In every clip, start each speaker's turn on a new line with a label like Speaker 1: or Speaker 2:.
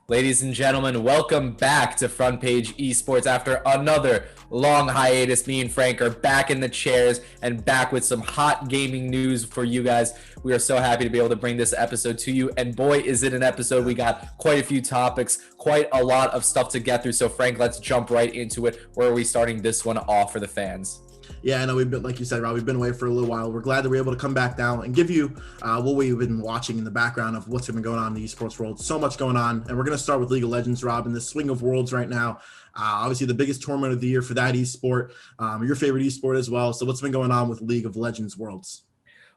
Speaker 1: Ladies and gentlemen, welcome back to Front Page Esports after another long hiatus. Me and Frank are back in the chairs and back with some hot gaming news for you guys. We are so happy to be able to bring this episode to you. And boy, is it an episode. We got quite a few topics, quite a lot of stuff to get through. So Frank, let's jump right into it. Where are we starting this one off for the fans?
Speaker 2: Yeah, I know we've been, like you said, Rob, we've been away for a little while. We're glad that we're able to come back now and give you what we've been watching in the background of what's been going on in the esports world. So much going on. And we're going to start with League of Legends, Rob, in the swing of worlds right now. Obviously, the biggest tournament of the year for that esport, your favorite esport as well. So what's been going on with League of Legends Worlds?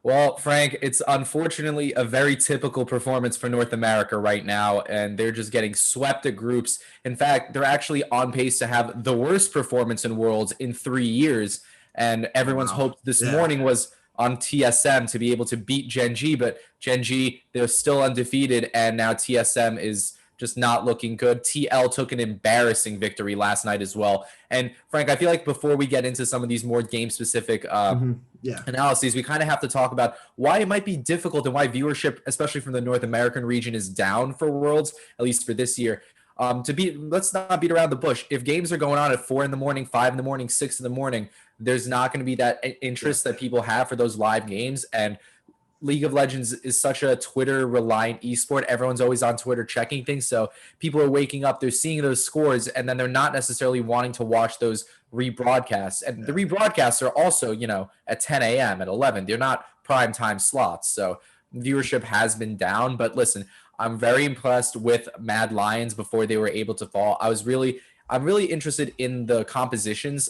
Speaker 1: Well, Frank, it's unfortunately a very typical performance for North America right now, and they're just getting swept at groups. In fact, they're actually on pace to have the worst performance in Worlds in 3 years. And everyone's hope this morning was on TSM to be able to beat Gen G, but Gen G, they're still undefeated, and now TSM is just not looking good. TL took an embarrassing victory last night as well. And Frank, I feel like before we get into some of these more game-specific analyses, we kind of have to talk about why it might be difficult and why viewership, especially from the North American region, is down for Worlds, at least for this year. Let's not beat around the bush. If games are going on at 4 in the morning, 5 in the morning, 6 in the morning, there's not going to be that interest that people have for those live games. And League of Legends is such a Twitter reliant esport. Everyone's always on Twitter checking things. So people are waking up, they're seeing those scores, and then they're not necessarily wanting to watch those rebroadcasts. And the rebroadcasts are also, at 10 a.m., at 11. They're not prime time slots. So viewership has been down. But listen, I'm very impressed with Mad Lions before they were able to fall. I'm really interested in the compositions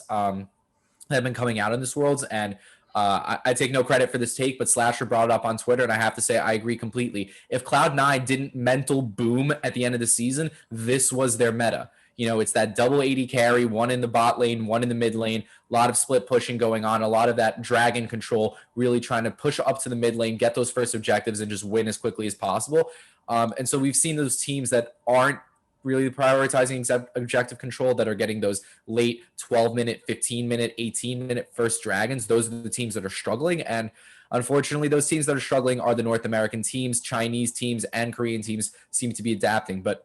Speaker 1: that have been coming out in this Worlds, and I take no credit for this take, but Slasher brought it up on Twitter, and I have to say I agree completely. If Cloud9 didn't mental boom at the end of the season, this was their meta. It's that double 80 carry, one in the bot lane, one in the mid lane, a lot of split pushing going on, a lot of that dragon control, really trying to push up to the mid lane, get those first objectives, and just win as quickly as possible. And so we've seen those teams that aren't really prioritizing objective control that are getting those late 12-minute, 15-minute, 18-minute first dragons. Those are the teams that are struggling. And unfortunately, those teams that are struggling are the North American teams. Chinese teams and Korean teams seem to be adapting. But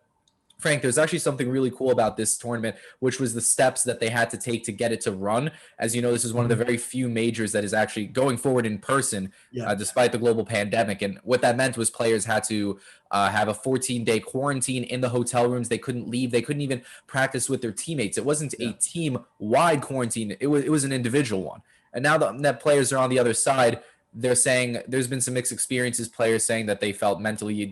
Speaker 1: Frank, there's actually something really cool about this tournament, which was the steps that they had to take to get it to run. As you know, this is one of the very few majors that is actually going forward in person, despite the global pandemic. And what that meant was players had to have a 14-day quarantine in the hotel rooms. They couldn't leave. They couldn't even practice with their teammates. It wasn't a team-wide quarantine. It was an individual one. And now that players are on the other side, they're saying there's been some mixed experiences, players saying that they felt mentally,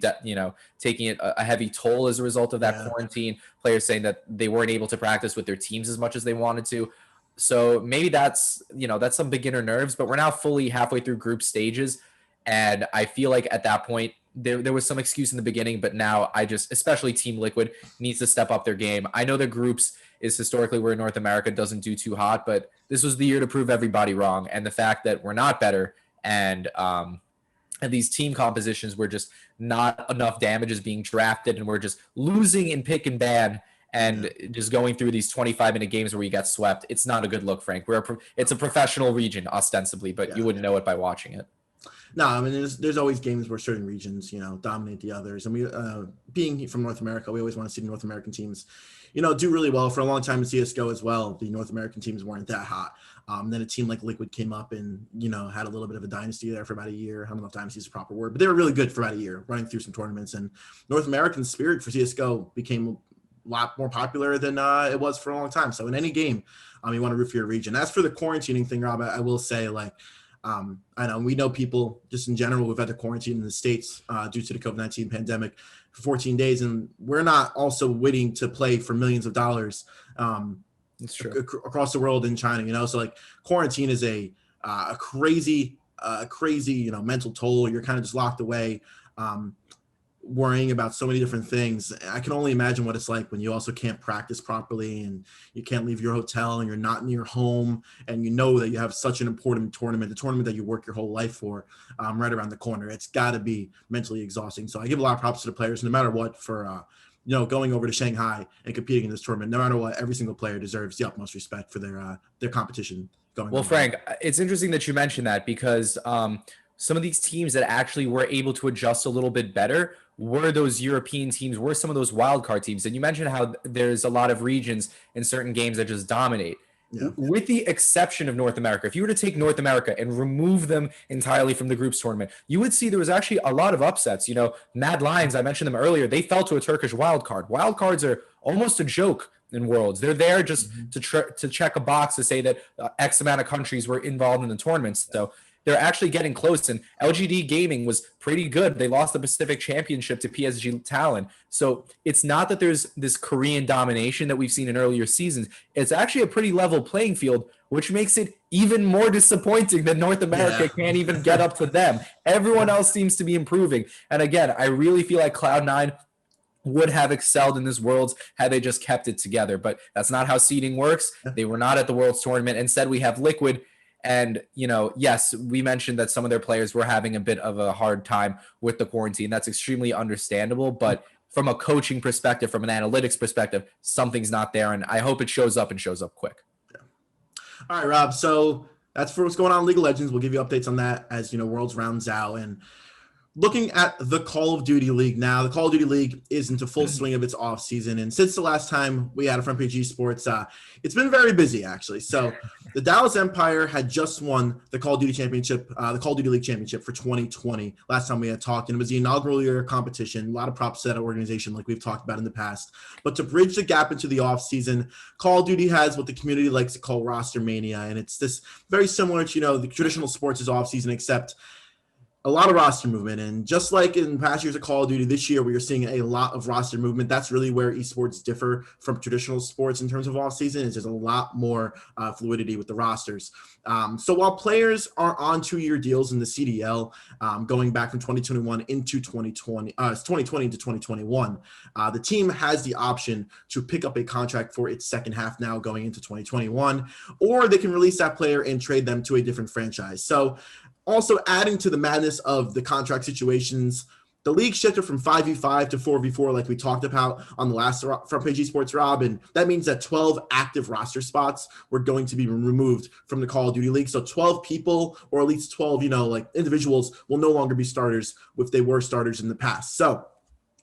Speaker 1: taking it a heavy toll as a result of that quarantine, players saying that they weren't able to practice with their teams as much as they wanted to. So maybe that's some beginner nerves, but we're now fully halfway through group stages. And I feel like at that point, there was some excuse in the beginning, but now especially Team Liquid needs to step up their game. I know the groups is historically where North America doesn't do too hot, but this was the year to prove everybody wrong. And the fact that we're not better, and these team compositions were just not enough damage is being drafted, and we're just losing in pick and ban and just going through these 25-minute games where you got swept. It's not a good look, Frank. It's a professional region ostensibly, but you wouldn't know it by watching it.
Speaker 2: No, I mean, there's always games where certain regions, dominate the others. And we, being from North America, we always want to see the North American teams, do really well. For a long time in CSGO as well, the North American teams weren't that hot. Then a team like Liquid came up and, had a little bit of a dynasty there for about a year. I don't know if dynasty is a proper word, but they were really good for about a year, running through some tournaments. And North American spirit for CSGO became a lot more popular than it was for a long time. So in any game, you want to root for your region. As for the quarantining thing, Rob, I will say, I know we know people just in general we've had to quarantine in the States due to the COVID-19 pandemic for 14 days, and we're not also waiting to play for millions of dollars across the world in China. So quarantine is a crazy mental toll. You're kind of just locked away, worrying about so many different things. I can only imagine what it's like when you also can't practice properly and you can't leave your hotel and you're not in your home and you know that you have such an important tournament, the tournament that you work your whole life for, right around the corner. It's got to be mentally exhausting. So I give a lot of props to the players, no matter what, for going over to Shanghai and competing in this tournament. No matter what, every single player deserves the utmost respect for their competition going.
Speaker 1: Well, Frank, it's interesting that you mentioned that because some of these teams that actually were able to adjust a little bit better were those European teams, were some of those wild card teams. And you mentioned how there's a lot of regions in certain games that just dominate.
Speaker 2: Yeah.
Speaker 1: With the exception of North America, if you were to take North America and remove them entirely from the groups tournament, you would see there was actually a lot of upsets. You know, Mad Lions, I mentioned them earlier, they fell to a Turkish wild card. Wild cards are almost a joke in Worlds. They're there just to check a box to say that X amount of countries were involved in the tournaments. So they're actually getting close. And LGD Gaming was pretty good. They lost the Pacific Championship to PSG Talon. So it's not that there's this Korean domination that we've seen in earlier seasons. It's actually a pretty level playing field, which makes it even more disappointing that North America can't even get up to them. Everyone else seems to be improving. And again, I really feel like Cloud9 would have excelled in this Worlds had they just kept it together. But that's not how seeding works. They were not at the Worlds tournament. Instead, we have Liquid. And, you know, yes, we mentioned that some of their players were having a bit of a hard time with the quarantine. That's extremely understandable. But from a coaching perspective, from an analytics perspective, something's not there. And I hope it shows up and shows up quick.
Speaker 2: Yeah. All right, Rob. So that's for what's going on in League of Legends. We'll give you updates on that as, you know, Worlds rounds out. And looking at the Call of Duty League now, the Call of Duty League is into full swing of its off season. And since the last time we had a Front Page Esports, it's been very busy, actually. So the Dallas Empire had just won the Call of Duty Championship, the Call of Duty League Championship for 2020. Last time we had talked, and it was the inaugural year competition. A lot of props to that organization, like we've talked about in the past. But to bridge the gap into the off season, Call of Duty has what the community likes to call Rostermania. And it's this very similar to, you know, the traditional sports is off season, except a lot of roster movement. And just like in past years of Call of Duty, this year we are seeing a lot of roster movement. That's really where esports differ from traditional sports in terms of off season, is there's a lot more fluidity with the rosters. So while players are on 2-year deals in the CDL, going back from 2021 into 2020 into 2021, the team has the option to pick up a contract for its second half now going into 2021, or they can release that player and trade them to a different franchise. So also adding to the madness of the contract situations, the league shifted from 5v5 to 4v4 like we talked about on the last Front Page Esports, Rob, and that means that 12 active roster spots were going to be removed from the Call of Duty League. So 12 people, or at least 12, you know, like individuals, will no longer be starters if they were starters in the past. So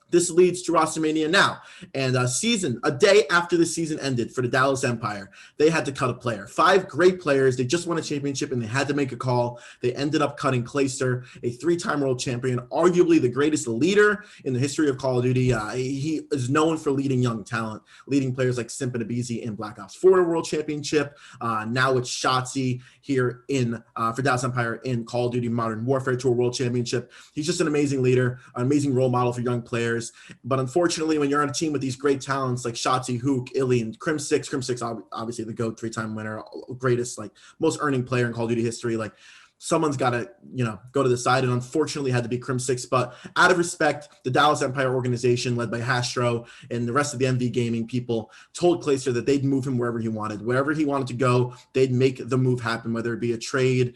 Speaker 2: this leads to Rostermania now. And a day after the season ended for the Dallas Empire, they had to cut a player. 5 great players. They just won a championship and they had to make a call. They ended up cutting Clayster, a 3-time world champion, arguably the greatest leader in the history of Call of Duty. He is known for leading young talent, leading players like Simp and Abizi in Black Ops 4 World Championship. Now it's Shotzi here in for Dallas Empire in Call of Duty Modern Warfare Tour World Championship. He's just an amazing leader, an amazing role model for young players. But unfortunately, when you're on a team with these great talents like Shotzi, Hook, Illy, and Crim6, obviously the GOAT 3-time winner, greatest, like most earning player in Call of Duty history, like someone's got to, you know, go to the side, and unfortunately had to be Crim6. But out of respect, the Dallas Empire organization led by Hastro and the rest of the MV Gaming people told Clayster that they'd move him wherever he wanted. Wherever he wanted to go, they'd make the move happen, whether it be a trade,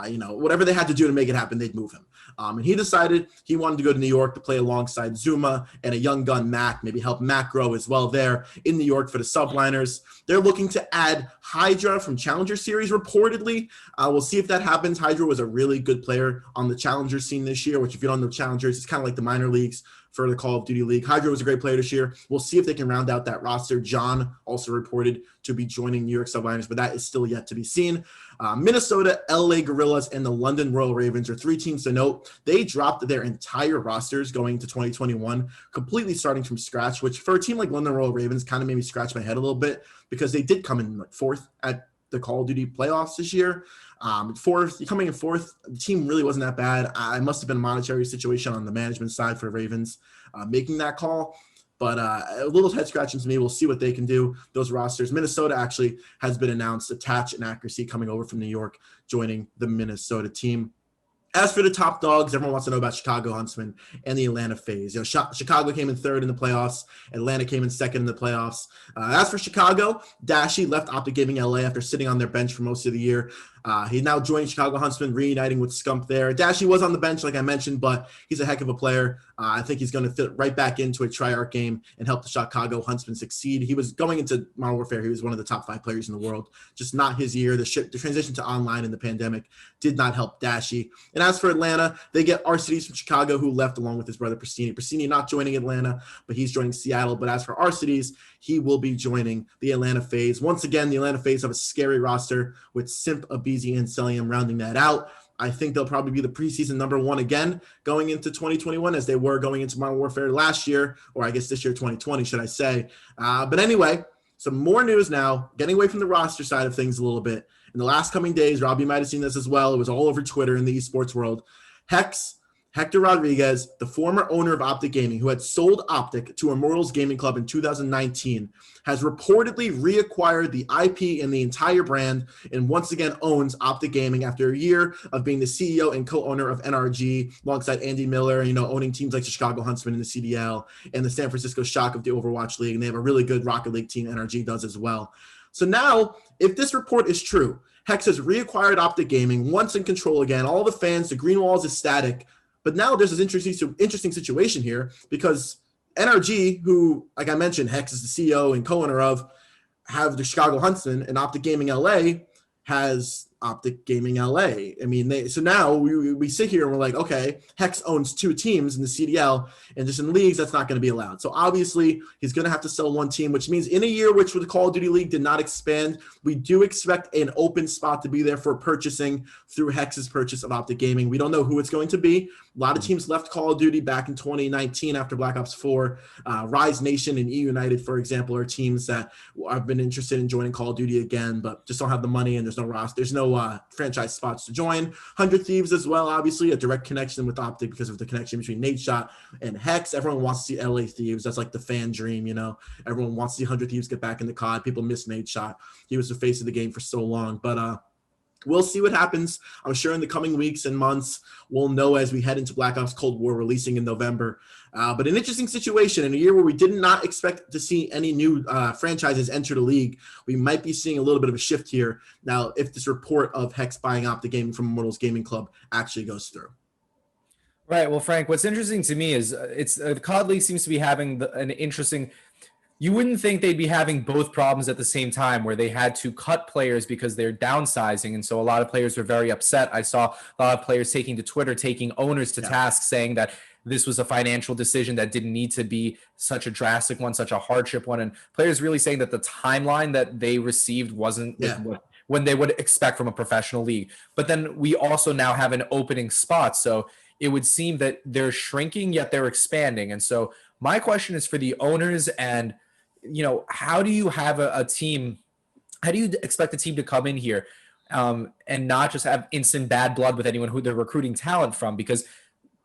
Speaker 2: you know, whatever they had to do to make it happen, they'd move him. And he decided he wanted to go to New York to play alongside Zuma and a young gun Mac, maybe help Mac grow as well there in New York for the subliners. They're looking to add Hydra from Challenger Series, reportedly. We'll see if that happens. Hydra was a really good player on the Challenger scene this year, which if you don't know Challengers, it's kind of like the minor leagues for the Call of Duty League. Hydra was a great player this year. We'll see if they can round out that roster. John also reported to be joining New York Subliners, but that is still yet to be seen. Minnesota, LA Gorillas, and the London Royal Ravens are 3 teams to note. They dropped their entire rosters going into 2021, completely starting from scratch, which for a team like London Royal Ravens kind of made me scratch my head a little bit, because they did come in like 4th at the Call of Duty playoffs this year. Coming in 4th, the team really wasn't that bad. I must have been a monetary situation on the management side for Ravens making that call. But a little head scratching to me. We'll see what they can do. Those rosters. Minnesota actually has been announced. Attach and Accuracy coming over from New York, joining the Minnesota team. As for the top dogs, everyone wants to know about Chicago Huntsmen and the Atlanta FaZe. You know, Chicago came in 3rd in the playoffs. Atlanta came in 2nd in the playoffs. As for Chicago, Dashy left Optic Gaming LA after sitting on their bench for most of the year. He's now joining Chicago Huntsmen, reuniting with Scump there. Dashy was on the bench, like I mentioned, but he's a heck of a player. I think he's going to fit right back into a Treyarch game and help the Chicago Huntsmen succeed. He was going into Modern Warfare. He was one of the top 5 players in the world. Just not his year. The transition to online in the pandemic did not help Dashy. And as for Atlanta, they get Arcides from Chicago, who left along with his brother Pristini. Pristini not joining Atlanta, but he's joining Seattle. But as for Arcides, he will be joining the Atlanta FaZe. Once again, the Atlanta FaZe have a scary roster with Simp, Abizi, and Celium rounding that out. I think they'll probably be the preseason number 1 again going into 2021, as they were going into Modern Warfare last year, or I guess this year, 2020, should I say. But anyway, some more news now, getting away from the roster side of things a little bit. In the last coming days, Robbie might have seen this as well. It was all over Twitter in the esports world. Hector Rodriguez, the former owner of Optic Gaming, who had sold Optic to Immortals Gaming Club in 2019, has reportedly reacquired the IP and the entire brand and once again owns Optic Gaming after a year of being the CEO and co-owner of NRG alongside Andy Miller, owning teams like the Chicago Huntsmen in the CDL and the San Francisco Shock of the Overwatch League. And they have a really good Rocket League team, NRG does as well. So now, if this report is true, Hex has reacquired Optic Gaming, once in control again. All the fans, the green walls is static. But now there's this interesting situation here because NRG, who, like I mentioned, Hex is the CEO and co-owner of, have the Chicago Huntsmen, and Optic Gaming LA has Optic Gaming LA. I mean, so now we sit here and we're like, okay, Hex owns 2 teams in the CDL, and just in leagues, that's not going to be allowed. So obviously, he's going to have to sell 1 team, which means in a year which the Call of Duty League did not expand, we do expect an open spot to be there for purchasing through Hex's purchase of Optic Gaming. We don't know who it's going to be. A lot of teams left Call of Duty back in 2019 after Black Ops 4. Rise Nation and E United, for example, are teams that have been interested in joining Call of Duty again, but just don't have the money, and there's no roster. There's no franchise spots to join. 100 Thieves as well, obviously, a direct connection with Optic because of the connection between Nate Shot and Hex. Everyone wants to see LA Thieves. That's like the fan dream, Everyone wants to see 100 Thieves get back in the COD. People miss Nate Shot. He was the face of the game for so long, but we'll see what happens. I'm sure in the coming weeks and months, we'll know as we head into Black Ops Cold War releasing in November. But an interesting situation in a year where we did not expect to see any new franchises enter the league. We might be seeing a little bit of a shift here now if this report of Hex buying Optic Gaming from Immortals Gaming Club actually goes through.
Speaker 1: Right. Well, Frank, what's interesting to me is the COD League seems to be having an interesting. You wouldn't think they'd be having both problems at the same time, where they had to cut players because they're downsizing. And so a lot of players were very upset. I saw a lot of players taking to Twitter, taking owners to task, saying that this was a financial decision that didn't need to be such a drastic one, such a hardship one. And players really saying that the timeline that they received wasn't when they would expect from a professional league. But then we also now have an opening spot. So it would seem that they're shrinking, yet they're expanding. And so my question is for the owners, and how do you have a team? How do you expect a team to come in here and not just have instant bad blood with anyone who they're recruiting talent from? Because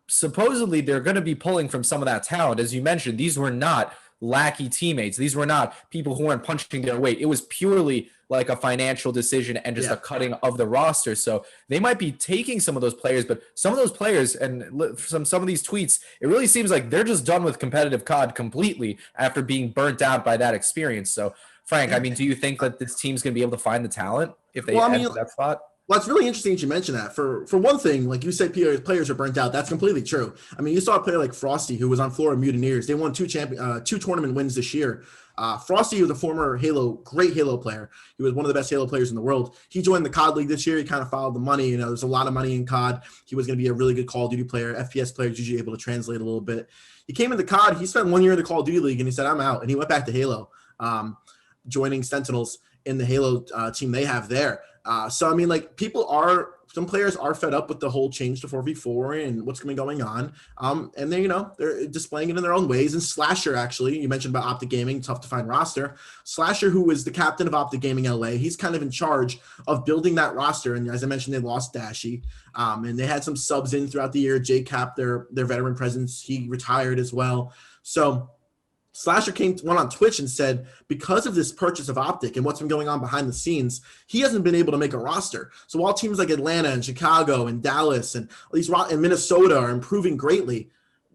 Speaker 1: supposedly they're going to be pulling from some of that talent. As you mentioned, these were not lackey teammates. These were not people who weren't punching their weight. It was purely like a financial decision and just a cutting of the roster. So they might be taking some of those players, but some of those players and some of these tweets, it really seems like they're just done with competitive COD completely after being burnt out by that experience. So Frank, I mean, do you think that this team's going to be able to find the talent if they enter that spot?
Speaker 2: Well, it's really interesting that you mentioned that. For one thing, like you said, players are burnt out. That's completely true. I mean, you saw a player like Frosty, who was on Florida Mutineers. They won 2 tournament wins this year. Frosty was a former great Halo player. He was one of the best Halo players in the world. He joined the COD League this year. He kind of followed the money. There's a lot of money in COD. He was going to be a really good Call of Duty player. FPS players usually able to translate a little bit. He came into COD. He spent 1 year in the Call of Duty League, and he said, I'm out. And he went back to Halo, joining Sentinels in the Halo team they have there. So, I mean, like, some players are fed up with the whole change to 4v4 and what's been going on. And they, they're displaying it in their own ways. And Slasher, actually, you mentioned about Optic Gaming, tough to find roster. Slasher, who is the captain of Optic Gaming LA, he's kind of in charge of building that roster. And as I mentioned, they lost Dashy. And they had some subs in throughout the year. J-Cap, their veteran presence, he retired as well. So Slasher went on Twitch and said, because of this purchase of Optic and what's been going on behind the scenes, he hasn't been able to make a roster. So while teams like Atlanta and Chicago and Dallas and at least in Minnesota are improving greatly,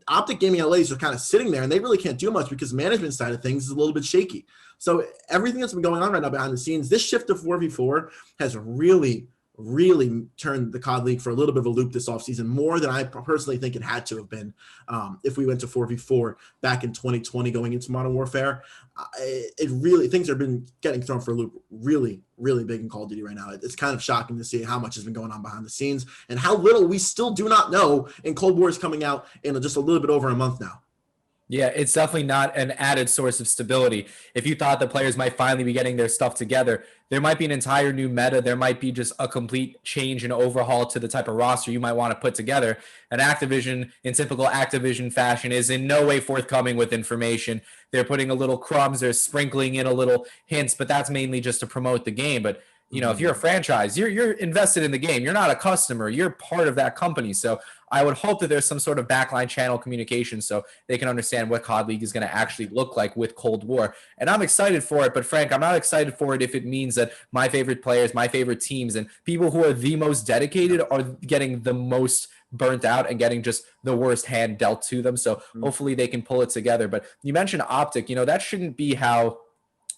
Speaker 2: Optic Gaming LA is just kind of sitting there, and they really can't do much because the management side of things is a little bit shaky. So everything that's been going on right now behind the scenes, this shift to 4v4 has really, really turned the COD League for a little bit of a loop this offseason, more than I personally think it had to have been if we went to 4v4 back in 2020 going into Modern Warfare. It really, things have been getting thrown for a loop really, really big in Call of Duty right now. It's kind of shocking to see how much has been going on behind the scenes and how little we still do not know, and Cold War is coming out in just a little bit over a month now.
Speaker 1: Yeah, it's definitely not an added source of stability. If you thought the players might finally be getting their stuff together, there might be an entire new meta. There might be just a complete change and overhaul to the type of roster you might want to put together. And Activision, in typical Activision fashion, is in no way forthcoming with information. They're putting a little crumbs, they're sprinkling in a little hints, but that's mainly just to promote the game. But you know, if you're a franchise, you're invested in the game. You're not a customer. You're part of that company. So I would hope that there's some sort of backline channel communication so they can understand what COD League is going to actually look like with Cold War. And I'm excited for it, but Frank, I'm not excited for it if it means that my favorite players, my favorite teams, and people who are the most dedicated are getting the most burnt out and getting just the worst hand dealt to them. So hopefully they can pull it together. But you mentioned Optic, you know, that shouldn't be how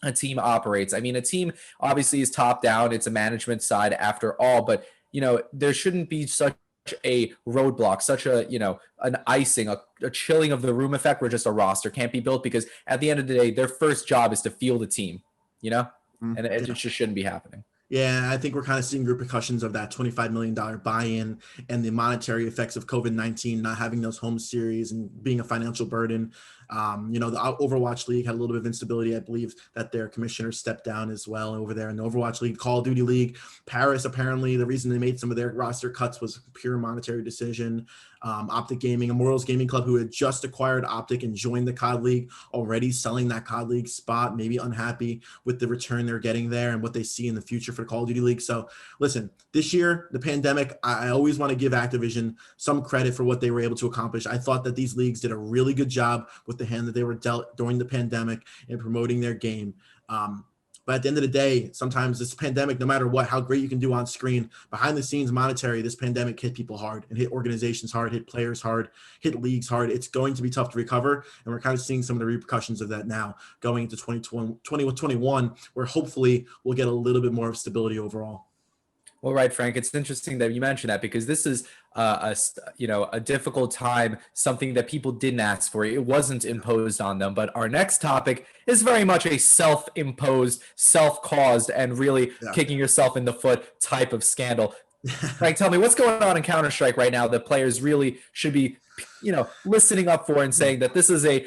Speaker 1: a team operates. I mean, a team obviously is top down. It's a management side after all, but you know, there shouldn't be such a roadblock, such a, you know, an icing, a chilling of the room effect where just a roster can't be built, because at the end of the day, their first job is to field a team, you know, and it just shouldn't be happening.
Speaker 2: Yeah, I think we're kind of seeing repercussions of that $25 million buy-in and the monetary effects of COVID-19, not having those home series and being a financial burden. You know, the Overwatch League had a little bit of instability. I believe that their commissioner stepped down as well over there in the Overwatch League. Call of Duty League, Paris, apparently the reason they made some of their roster cuts was a pure monetary decision. Optic Gaming, Immortals Gaming Club, who had just acquired Optic and joined the COD League, already selling that COD League spot, maybe unhappy with the return they're getting there and what they see in the future for Call of Duty League. So listen, this year, the pandemic, I always want to give Activision some credit for what they were able to accomplish. I thought that these leagues did a really good job with the hand that they were dealt during the pandemic and promoting their game. But at the end of the day, sometimes this pandemic, no matter what, how great you can do on screen, behind the scenes, monetary, this pandemic hit people hard and hit organizations hard, hit players hard, hit leagues hard. It's going to be tough to recover. And we're kind of seeing some of the repercussions of that now going into 2021, where hopefully we'll get a little bit more of stability overall.
Speaker 1: Well, right, Frank. It's interesting that you mentioned that, because this is a difficult time, something that people didn't ask for. It wasn't imposed on them. But our next topic is very much a self-imposed, self-caused, and really kicking yourself in the foot type of scandal. Frank, tell me what's going on in Counter-Strike right now that players really should be, you know, listening up for and saying that this is a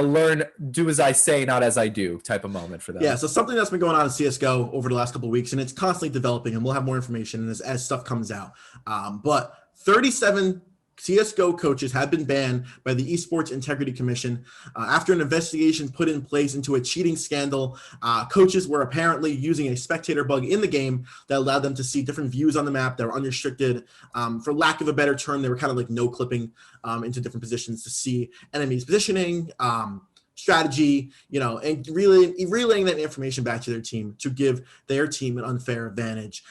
Speaker 1: learn, do as I say, not as I do type of moment for them.
Speaker 2: Yeah, so something that's been going on in CSGO over the last couple of weeks, and it's constantly developing, and we'll have more information as stuff comes out. But 37 CSGO coaches have been banned by the Esports Integrity Commission after an investigation put in place into a cheating scandal. Coaches were apparently using a spectator bug in the game that allowed them to see different views on the map that were unrestricted. For lack of a better term, they were kind of like no-clipping into different positions to see enemies' positioning, strategy, you know, and really relaying that information back to their team to give their team an unfair advantage.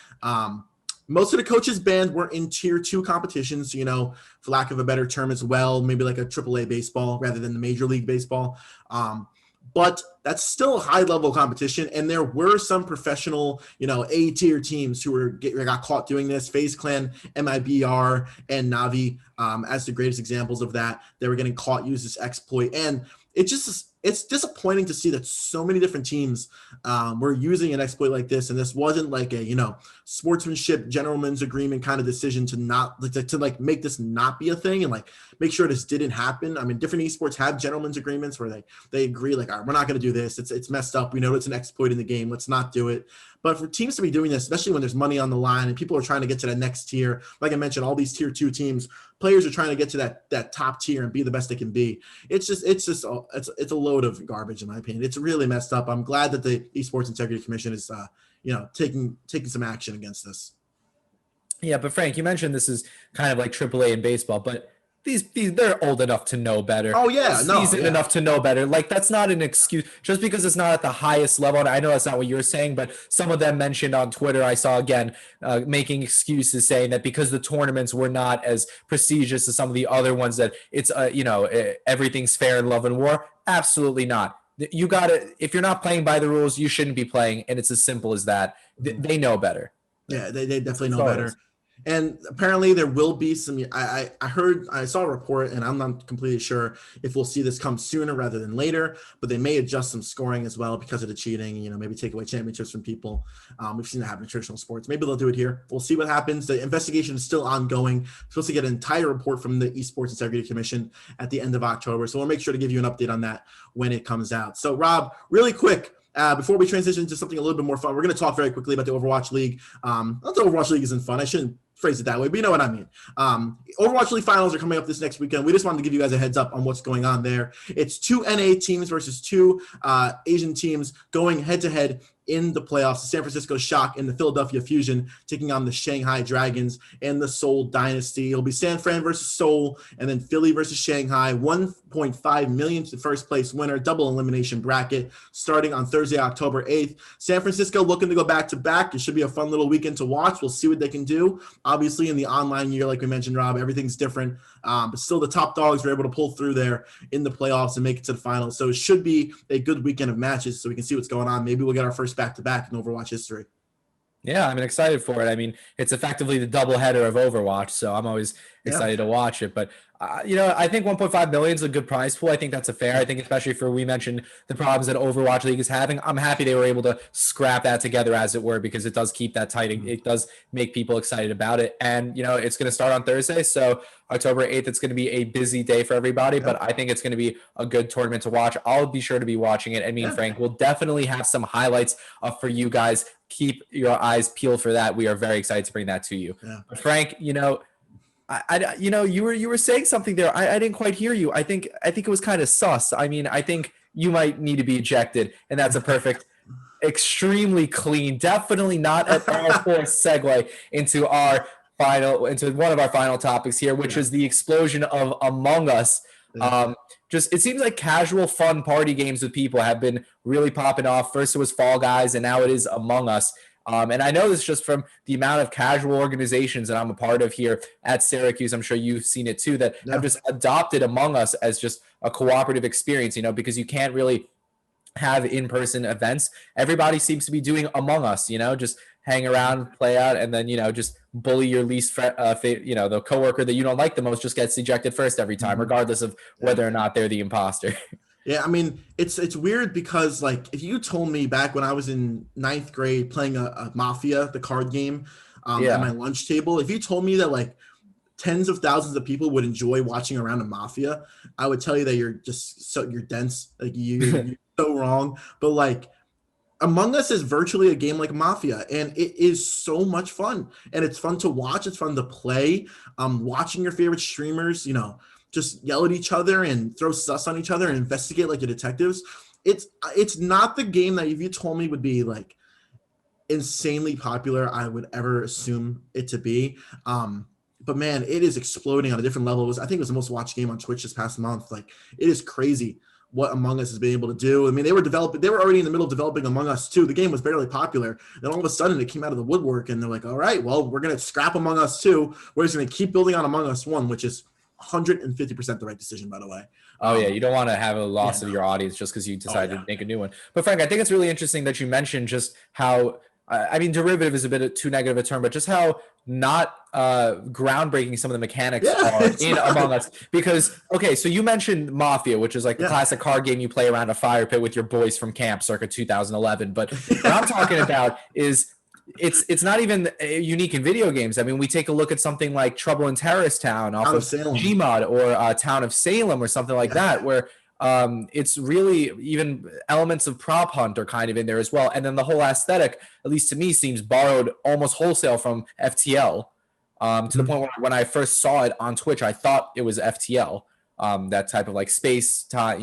Speaker 2: Most of the coaches banned were in tier 2 competitions, you know, for lack of a better term as well, maybe like a AAA baseball rather than the Major League Baseball. But that's still a high-level competition, and there were some professional, you know, A-tier teams who got caught doing this. FaZe Clan, MIBR, and Navi as the greatest examples of that. They were getting caught using this exploit, and it's disappointing to see that so many different teams were using an exploit like this, and this wasn't like a, you know, sportsmanship, gentleman's agreement kind of decision to not to make this not be a thing and like make sure this didn't happen. I mean, different esports have gentleman's agreements where they agree like, all right, we're not going to do this. It's messed up. We know it's an exploit in the game. Let's not do it. But for teams to be doing this, especially when there's money on the line and people are trying to get to that next tier, like I mentioned, all these tier 2 teams, players are trying to get to that top tier and be the best they can be. It's a load of garbage in my opinion. It's really messed up. I'm glad that the Esports Integrity Commission is taking some action against this.
Speaker 1: Yeah, but Frank, you mentioned this is kind of like AAA in baseball, but these they're old enough to know better.
Speaker 2: Oh yeah,
Speaker 1: seasoned enough to know better. Like, that's not an excuse just because it's not at the highest level. And I know that's not what you're saying, but some of them mentioned on Twitter, I saw again making excuses saying that because the tournaments were not as prestigious as some of the other ones that it's everything's fair in love and war. Absolutely not. If you're not playing by the rules, you shouldn't be playing, and it's as simple as that. They know better.
Speaker 2: Yeah, they definitely
Speaker 1: It's
Speaker 2: know
Speaker 1: always.
Speaker 2: better. And apparently there will be some. I saw a report, and I'm not completely sure if we'll see this come sooner rather than later. But they may adjust some scoring as well because of the cheating. Maybe take away championships from people. We've seen that happen in traditional sports. Maybe they'll do it here. We'll see what happens. The investigation is still ongoing. We're supposed to get an entire report from the Esports Integrity Commission at the end of October. So we'll make sure to give you an update on that when it comes out. So Rob, really quick. Before we transition to something a little bit more fun, we're going to talk very quickly about the Overwatch League. Not the Overwatch League isn't fun. I shouldn't phrase it that way, but you know what I mean. Overwatch League finals are coming up this next weekend. We just wanted to give you guys a heads up on what's going on there. It's 2 NA teams versus 2 Asian teams going head to head in the playoffs. The San Francisco Shock and the Philadelphia Fusion taking on the Shanghai Dragons and the Seoul Dynasty. It'll be San Fran versus Seoul, and then Philly versus Shanghai. 1.5 million to the first place winner, double elimination bracket starting on Thursday, October 8th. San Francisco looking to go back to back. It should be a fun little weekend to watch. We'll see what they can do. Obviously, in the online year, like we mentioned, Rob, everything's different. But still, the top dogs were able to pull through there in the playoffs and make it to the finals. So it should be a good weekend of matches so we can see what's going on. Maybe we'll get our first back-to-back in Overwatch history.
Speaker 1: Yeah, I'm excited for it. I mean, it's effectively the doubleheader of Overwatch, so I'm always excited to watch it. But I think 1.5 million is a good prize pool. I think that's a fair. I think especially for we mentioned the problems that Overwatch League is having. I'm happy they were able to scrap that together, as it were, because it does keep that tight. It does make people excited about it. And it's going to start on Thursday, so October 8th. It's going to be a busy day for everybody, but I think it's going to be a good tournament to watch. I'll be sure to be watching it. I mean, Frank, we'll definitely have some highlights for you guys. Keep your eyes peeled for that. We are very excited to bring that to you. But Frank, you were saying something there. I didn't quite hear you. I think it was kind of sus. I mean, I think you might need to be ejected, and that's a perfect, extremely clean, definitely not at all forced segue into one of our final topics here, which is the explosion of Among Us. It seems like casual fun party games with people have been really popping off. First it was Fall Guys, and now it is Among Us. And I know this just from the amount of casual organizations that I'm a part of here at Syracuse. I'm sure you've seen it too, that have just adopted Among Us as just a cooperative experience, because you can't really have in-person events. Everybody seems to be doing Among Us, just hang around, play out, and then, just bully your least, the coworker that you don't like the most just gets ejected first every time, regardless of whether or not they're the imposter.
Speaker 2: Yeah, I mean, it's weird because, like, if you told me back when I was in 9th grade playing a Mafia, the card game, at my lunch table, if you told me that, like, tens of thousands of people would enjoy watching around a Mafia, I would tell you that you're dense. Like, you're so wrong. But, like, Among Us is virtually a game like Mafia, and it is so much fun. And it's fun to watch. It's fun to play. Watching your favorite streamers, just yell at each other and throw sus on each other and investigate like the detectives. It's not the game that if you told me would be like insanely popular, I would ever assume it to be. But man, it is exploding on a different level. I think it was the most watched game on Twitch this past month. Like, it is crazy what Among Us has been able to do. I mean, they were already in the middle of developing Among Us too. The game was barely popular. Then all of a sudden it came out of the woodwork and they're like, all right, well, we're going to scrap Among Us 2. We're just going to keep building on Among Us 1, which is 150% the right decision, by the way.
Speaker 1: Oh, yeah. You don't want to have a loss of your audience just because you decided to make a new one. But Frank, I think it's really interesting that you mentioned just how, derivative is a bit too negative a term, but just how not groundbreaking some of the mechanics are in Among Us. Because, okay, so you mentioned Mafia, which is like the classic card game you play around a fire pit with your boys from camp circa 2011. But what I'm talking about is it's not even unique in video games. I mean, we take a look at something like Trouble in Terrorist Town off of Gmod, or Town of Salem or something like that, where it's really even elements of Prop Hunt are kind of in there as well. And then the whole aesthetic, at least to me, seems borrowed almost wholesale from FTL, to the point where when I first saw it on Twitch, I thought it was FTL, that type of like space time,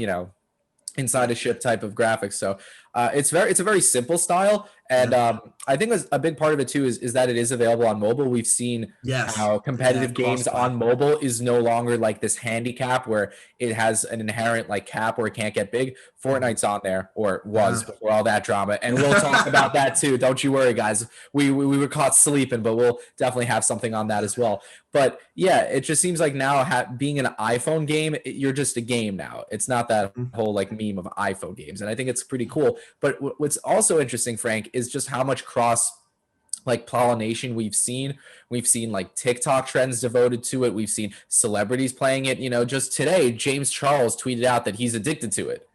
Speaker 1: inside a ship type of graphics. So it's a very simple style. And I think a big part of it too is that it is available on mobile. We've seen how competitive games on mobile is no longer like this handicap where it has an inherent like cap where it can't get big. Fortnite's on there, or was before all that drama, and we'll talk about that too. Don't you worry, guys. We were caught sleeping, but we'll definitely have something on that as well. But yeah, it just seems like now being an iPhone game, you're just a game now. It's not that whole like meme of iPhone games, and I think it's pretty cool. But what's also interesting, Frank, is just how much cross like pollination we've seen like TikTok trends devoted to it. We've seen celebrities playing it. Just today, James Charles tweeted out that he's addicted to it.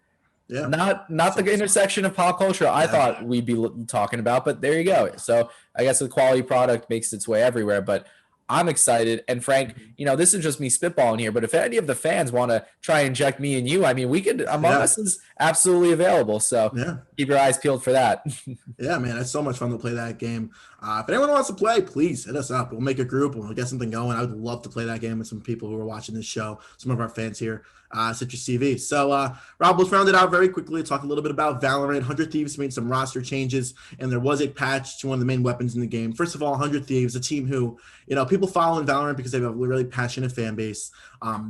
Speaker 2: Yeah.
Speaker 1: Not the intersection of pop culture I thought we'd be talking about, but there you go. So I guess the quality product makes its way everywhere, but I'm excited. And Frank, this is just me spitballing here, but if any of the fans want to try and inject me and you, I mean, we could, Among Us is absolutely available. So keep your eyes peeled for that.
Speaker 2: Yeah, man, it's so much fun to play that game. If anyone wants to play, please hit us up. We'll make a group. We'll get something going. I would love to play that game with some people who are watching this show, some of our fans here, CitrusTV. So, Rob, let's round it out very quickly. Talk a little bit about Valorant. 100 Thieves made some roster changes, and there was a patch to one of the main weapons in the game. First of all, 100 Thieves, a team who, people follow in Valorant because they have a really passionate fan base.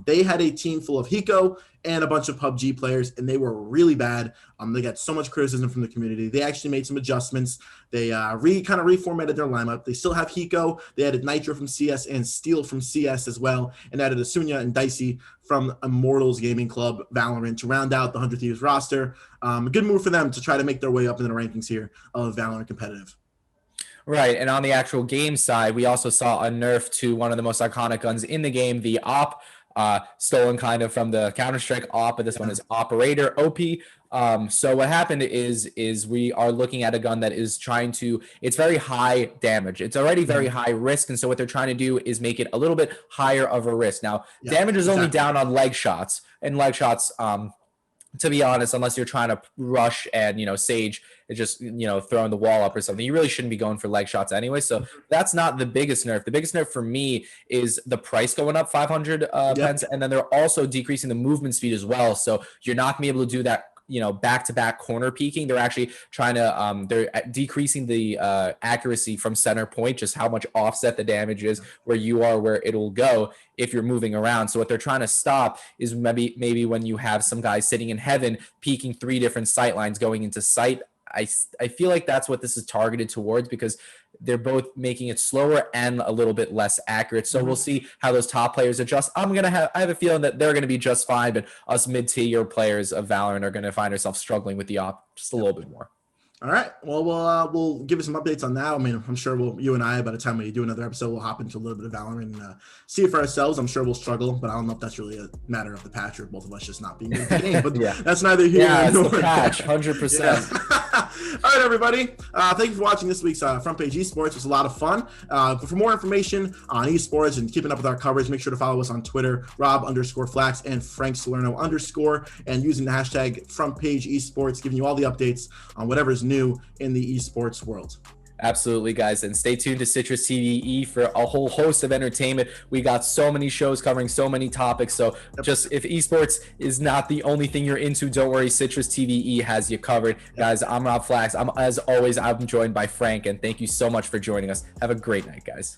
Speaker 2: They had a team full of Hiko and a bunch of PUBG players, and they were really bad. They got so much criticism from the community. They actually made some adjustments. They kind of reformatted their lineup. They still have Hiko. They added Nitro from CS and Steel from CS as well, and added Asunya and Dicey from Immortals Gaming Club Valorant to round out the 100 Thieves roster. A good move for them to try to make their way up in the rankings here of Valorant competitive.
Speaker 1: Right, and on the actual game side, we also saw a nerf to one of the most iconic guns in the game, the Op, stolen kind of from the Counter-Strike Op, but this one is Operator, OP. So what happened is we are looking at a gun that is it's very high damage. It's already very high risk, and so what they're trying to do is make it a little bit higher of a risk. Now, damage is only down on leg shots, and leg shots, to be honest, unless you're trying to rush and, Sage is just, throwing the wall up or something, you really shouldn't be going for leg shots anyway. So that's not the biggest nerf. The biggest nerf for me is the price going up 500 pence, and then they're also decreasing the movement speed as well. So you're not going to be able to do that, back-to-back corner peeking. They're actually trying to, they're decreasing the accuracy from center point, just how much offset the damage is where you are, where it'll go if you're moving around. So what they're trying to stop is maybe when you have some guys sitting in heaven peeking 3 different sight lines going into sight. I feel like that's what this is targeted towards, because they're both making it slower and a little bit less accurate. So we'll see how those top players adjust. I have a feeling that they're going to be just fine, but us mid-tier players of Valorant are going to find ourselves struggling with the Op just a little bit more.
Speaker 2: All right. Well, we'll give you some updates on that. I mean, I'm sure you and I, by the time we do another episode, we'll hop into a little bit of Valorant and see it for ourselves. I'm sure we'll struggle, but I don't know if that's really a matter of the patch or both of us just not being in the game. But that's neither here nor
Speaker 1: there. Yeah, it's the patch, 100%.
Speaker 2: All right, everybody. Thank you for watching this week's Front Page Esports. It was a lot of fun. But for more information on esports and keeping up with our coverage, make sure to follow us on Twitter, Rob_Flax and Frank Salerno_, and using the hashtag Front Page Esports, giving you all the updates on whatever is new in the esports world.
Speaker 1: Absolutely, guys, and stay tuned to CitrusTV for a whole host of entertainment. We got so many shows covering so many topics, so just if esports is not the only thing you're into, don't worry, CitrusTV has you covered. Guys, I'm Rob Flax. As always, I'm joined by Frank, and thank you so much for joining us. Have a great night, guys.